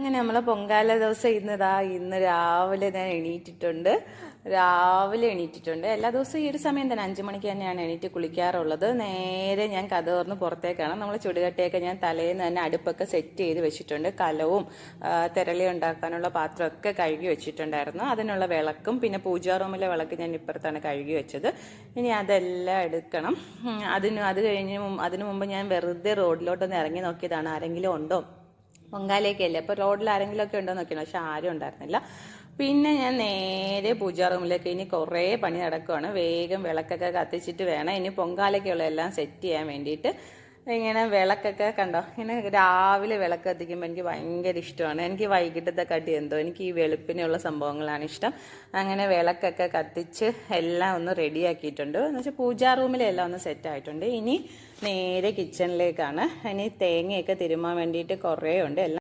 അങ്ങനെ നമ്മളെ പൊങ്കാല ദിവസം ഇന്ന് രാവിലെ ഞാൻ എണീറ്റിട്ടുണ്ട്. എല്ലാ ദിവസവും ഈ ഒരു സമയം തന്നെ 5 മണിക്ക് തന്നെയാണ് എണീറ്റ് കുളിക്കാറുള്ളത്. നേരെ ഞാൻ കഥ തുറന്ന് പുറത്തേക്കാണ്. നമ്മൾ ചുടുകട്ടയൊക്കെ ഞാൻ തലേന്ന് തന്നെ അടുപ്പൊക്കെ സെറ്റ് ചെയ്ത് വെച്ചിട്ടുണ്ട്. കലവും തിരളി ഉണ്ടാക്കാനുള്ള പാത്രമൊക്കെ കഴുകി വെച്ചിട്ടുണ്ടായിരുന്നു. അതിനുള്ള വിളക്കും പിന്നെ പൂജാ റൂമിലെ വിളക്ക് ഞാൻ ഇപ്പുറത്താണ് കഴുകി വെച്ചത്. ഇനി അതെല്ലാം എടുക്കണം. അതിനു മുമ്പ് ഞാൻ വെറുതെ റോഡിലോട്ടൊന്ന് ഇറങ്ങി നോക്കിയതാണ്, ആരെങ്കിലും ഉണ്ടോ പൊങ്കാലയൊക്കെയല്ലേ, അപ്പോൾ റോഡിൽ ആരെങ്കിലും ഒക്കെ ഉണ്ടോ നോക്കിയാണ്. പക്ഷെ ആരും ഉണ്ടായിരുന്നില്ല. പിന്നെ ഞാൻ നേരെ പൂജാ റൂമിലേക്ക്. ഇനി കുറേ പണി നടക്കുവാണ്. വേഗം വിളക്കൊക്കെ കത്തിച്ചിട്ട് വേണം ഇനി പൊങ്കാലയ്ക്കുള്ള എല്ലാം സെറ്റ് ചെയ്യാൻ വേണ്ടിയിട്ട്. ഇങ്ങനെ വിളക്കൊക്കെ കണ്ടോ, ഇങ്ങനെ രാവിലെ വിളക്ക് കത്തിക്കുമ്പോൾ എനിക്ക് ഭയങ്കര ഇഷ്ടമാണ്. എനിക്ക് വൈകിട്ടത്തെ കടി എന്തോ എനിക്ക് ഈ വെളുപ്പിനുള്ള സംഭവങ്ങളാണ് ഇഷ്ടം. അങ്ങനെ വിളക്കൊക്കെ കത്തിച്ച് എല്ലാം ഒന്ന് റെഡിയാക്കിയിട്ടുണ്ട്. എന്ന് വെച്ചാൽ പൂജാ റൂമിലെല്ലാം ഒന്ന് സെറ്റ് ആയിട്ടുണ്ട്. ഇനി നേരെ കിച്ചണിലേക്കാണ്. ഇനി തേങ്ങയൊക്കെ തിരുമാൻ വേണ്ടിയിട്ട് കുറേ ഉണ്ട്. എല്ലാം